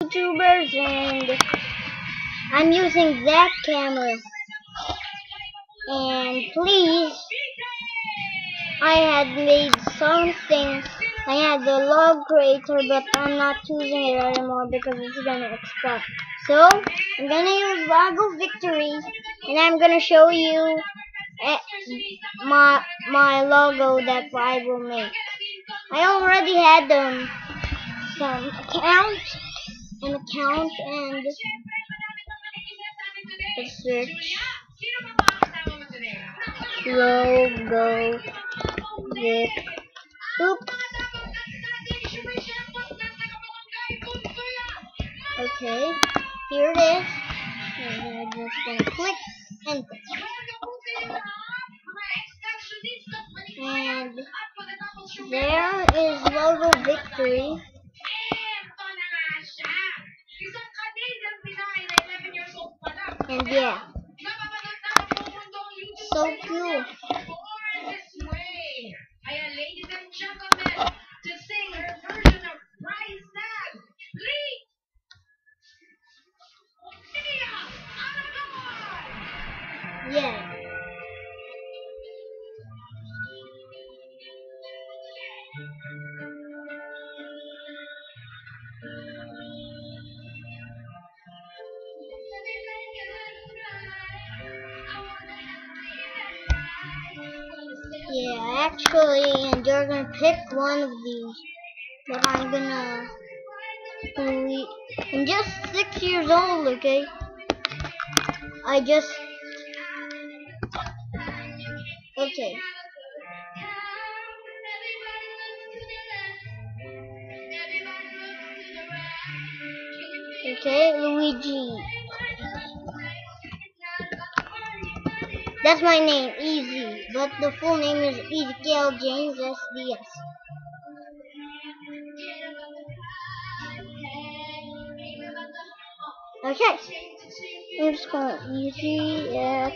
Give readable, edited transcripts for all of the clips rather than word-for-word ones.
YouTubers, and I'm using that camera. And please, I had made something. I had the log creator, but I'm not using it anymore because it's gonna expire. So I'm gonna use Logo Victory, and I'm gonna show you my logo that I will make. I already had some account and a search logo with oops. Okay, here it is. And I'm just gonna click enter. And there is Logo Victory. And yeah, so cool. Yeah. Yeah, actually, and you're gonna pick one of these that I'm gonna delete. I'm just 6 years old, okay? I just okay. Okay, Luigi. That's my name, Easy, but the full name is Ezekiel James SDS. Okay, I'm just going Easy at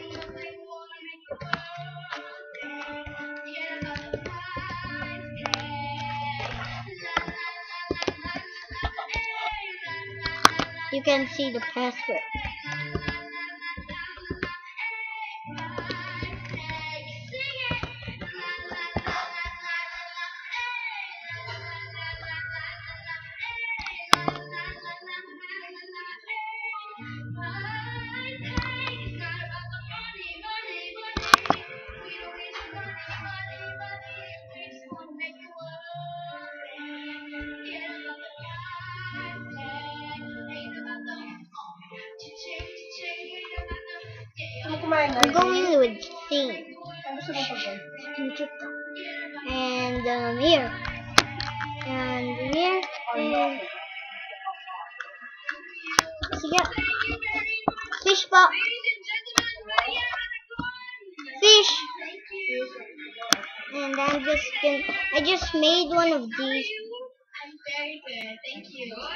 you can see the password. I'm going with theme. And here. And here. And so yeah. Fish box. Fish. And I just made one of these. I'm very good, thank you. What?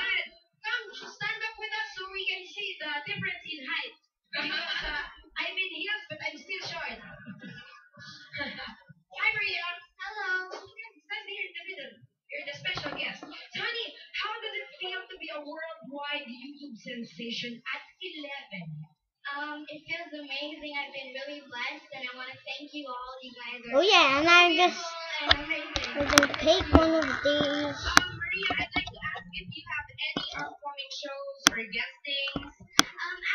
Come, stand up with us so we can see the difference in height. I'm in heels, but I'm still short. Hi, Maria. Hello. It's nice to hear in the middle. You're the special guest. So, honey, how does it feel to be a worldwide YouTube sensation at 11? It feels amazing. I've been really blessed, and I want to thank you all. You guys are Oh yeah, and I guess amazing. we're gonna take one of these. Maria, I'd like to ask if you have any upcoming shows or guestings.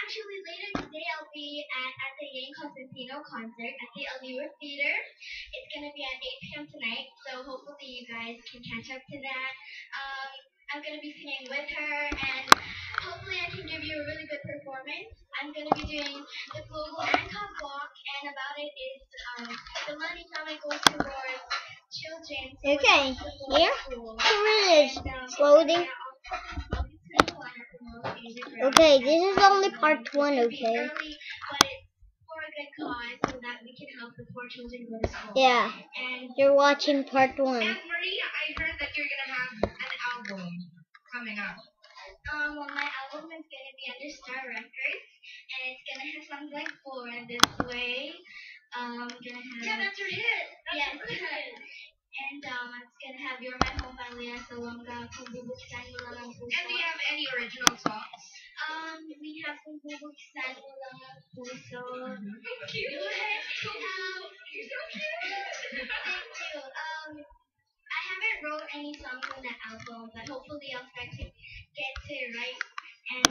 Actually, later today I'll be at the Yang Cosentino concert at the Allure Theater. It's gonna be at 8 p.m. tonight, so hopefully you guys can catch up to that. I'm gonna be singing with her, and hopefully I can give you a really good performance. I'm gonna be doing the Global ANCOG Walk, and about it is the money from it goes towards children. Okay, here it is. Loading. Okay, this is only part 1, okay? Yeah, you're watching part 1. And Maria, I heard that you're gonna have an album coming up. Well, my album is gonna be under Star Records, and it's gonna have songs like Born This Way. Gonna have. Yeah, that's your hit. That's yes. it's gonna have You're My Home by Lea Salonga, Kung Bubuksan Mo Lang Ang Puso. And do you have any original songs? We have Kung Bubuksan Mo Lang Ang Puso. Thank you. You're so cute. Thank you. I haven't wrote any songs on that album, but hopefully I'll start to get to write and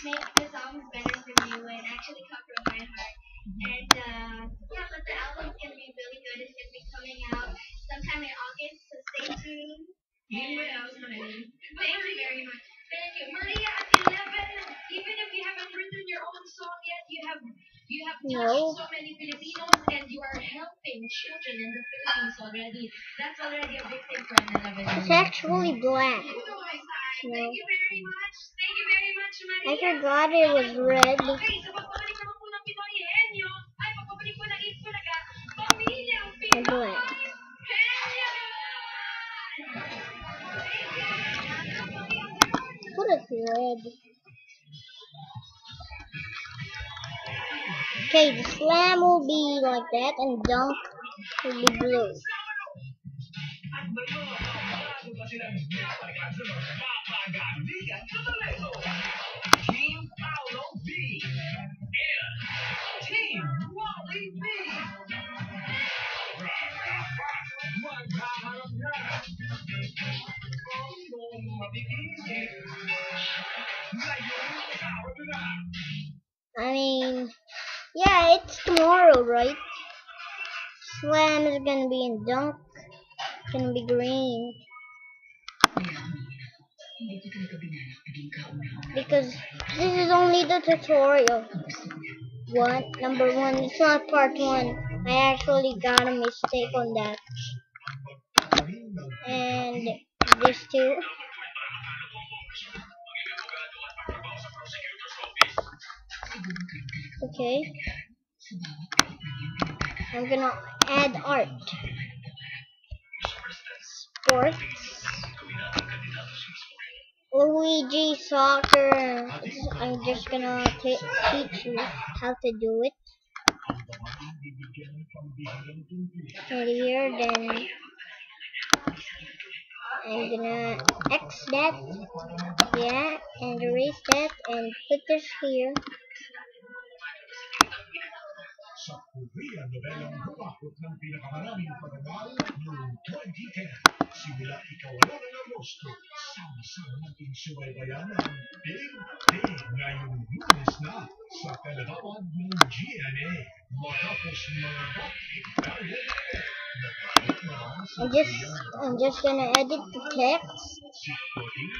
make the songs better for you and actually come from my heart. And yeah, but the album's gonna be really good. It's gonna be coming out sometime in August, so stay tuned. And what else, honey? Thank you very much. Thank you, Maria. At 11, even if you haven't written your own song yet, you have touched so many Filipinos, and you are helping children in the Philippines already. That's already a big thing for an 11-year-old. It's actually black. No. Thank you very much. Thank you very much, Maria. I forgot it was red. Okay, so pagbabalik naman po ng Pinoy Henyo, ay pagbabalik po ng Itbulaga, Pamilyang The Pinoy black. Henyo! What is red? Okay, the slam will be like that, and dunk will be blue. Team Paolo B and Team Wally B. I mean, yeah, it's tomorrow, right? Slam is gonna be in dunk. It's gonna be green. Because this is only the tutorial. Number one, it's not part one. I actually got a mistake on that. And this too. Okay. I'm gonna add art. Sports. Luigi Soccer. I'm just gonna teach you how to do it. And here, then I'm gonna X that, yeah, and erase that, and put this here. Sa Korea, novelang humakot ng pinakamaraming pagmamahal noong 2010. Simula ika-8 ng Agosto, sama-sama nating subaybayan ang Big Big ngayong Lunes na sa kalahawag ng GMA. Matapos mga bakit nakahit naman sa I'm just gonna edit the text. si Corinne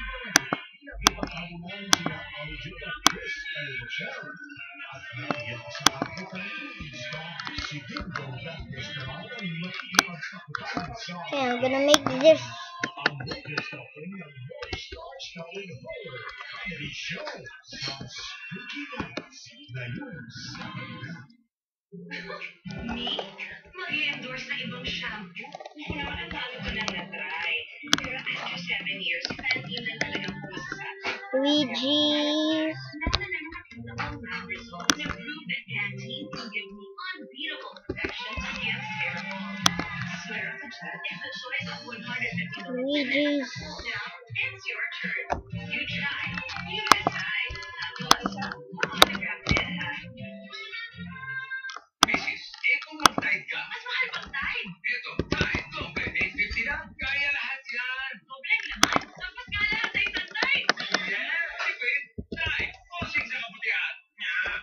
ipatawanan sina Aljo at Chris L. Rochelle at natiyak sa akitan si Bingo Baptist naman ang makikipagsakutan sa Okay, I'm gonna make this. ang biggest offering ng Boy Star Starring Horror Comedy Show sa Spooky Nights ngayon sa Me? Mag-i-endorse na ibang shampoo? Hindi naman ang bago ko lang na-try. Pero after 7 years, hindi na talagang pumasasat. Luigi's. Results and prove that Pantene can give me unbeatable protection against hair fall. Swear of the Chat is a choice of 150 Luigi's. Now, it's your turn. You try. You decide. Autograph it, ha? Mrs. kung mag-tide ka, Mas mahal pang time. eto, tide, doble, 850 lang. Kaya lahat yan. Problema naman. Tapos nga lahat sa isang time. Yeah, tipid, tide, osing sa kabutihan. Yeah.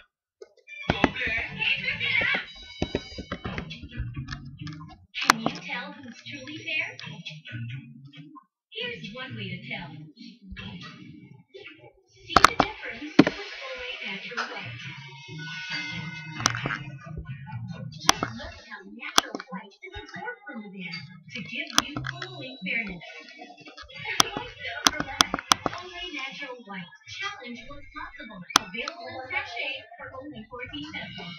Doble. 850 lang. Can you tell who's truly fair? Here's one way to tell. See the difference with Olay Natural White. Just look at how natural white is absorbed from within to give you cooling fairness. For less, Olay Natural White. Challenge what's possible. Available in sachet for only 14 pesos.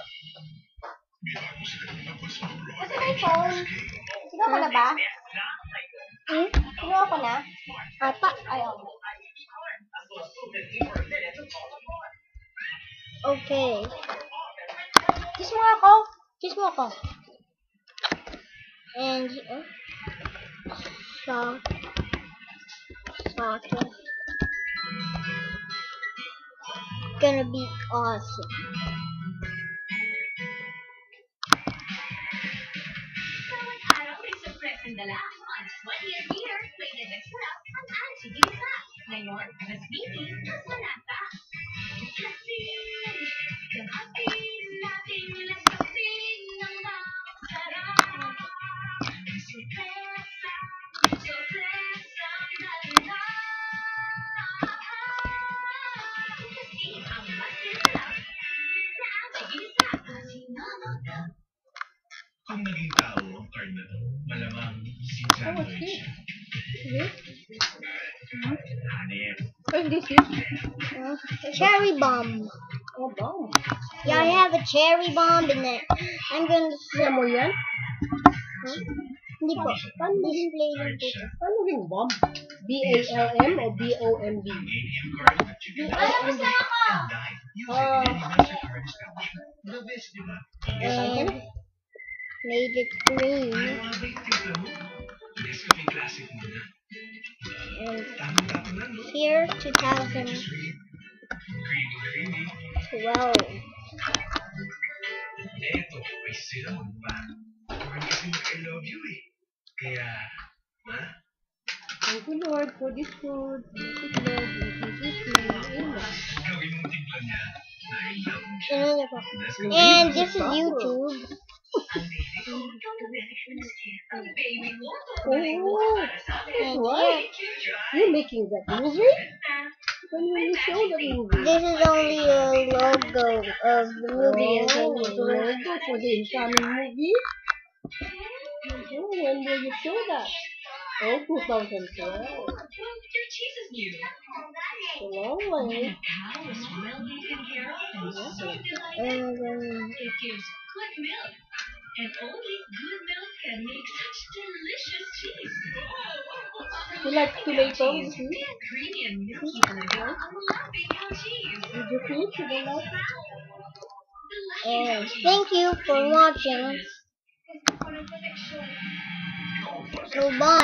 Kasi may phone. Sigaw ko na ba? Sigaw ko na? Ata, ayaw. Okay. Kiss mo ako. Kiss mo ako. And, Soccer. Gonna be awesome. Bawat araw may sorpresang dala. On 20th year, rated na sarap ang Antigisa. Ngayon, mas meaty, mas malasa. Kasi, kamatis natin lasapin ng masarap. Sorpresa, sorpresa na. Kasi ang mas sarap sa Antigisa. Sinamoto. Kung naging tao ang card na to, malamang si sandwich. Hanip. What is this? Cherry bomb. Oh, bomb. Yeah, I have a cherry bomb in it. I'm gonna Alam mo yan? hindi po. Display lang po. Paano yung bomb? B-A-L-M o B-O-M-B? ATM card at you can Alam mo sa ako! and dine. Use it in any MasterCard establishment. The best, di ba? And made it green. Ayaw nga ba yung timpla mo? Nescafe Classic muna. And Tama-tama lang, no? here, Just 2012. read. Creamy. Eto, may cinnamon pa. Corn kasi mag-I love you eh. Kaya, ha? Thank you, Lord, for this food. Thank you, Lord. In Jesus' name. Amen. Gawin mong timpla niya na I love you. Ano na po? Nescafe. And this is YouTube. Oh, And what? here, You're making that movie? When will you show the movie? this is only a logo of the movie. Oh, It's the logo for the incoming movie? Oh, when will you show that? Oh, 2012. Your cheese is new. So long way. Cow is well taken care of and so delightful. And It gives good milk. And only good milk can make such delicious cheese. You like tomato? Cheese. See? Creamy and milky talaga ang malapit cow cheese. Did you finish? You don't like it? And thank you for watching. So bye.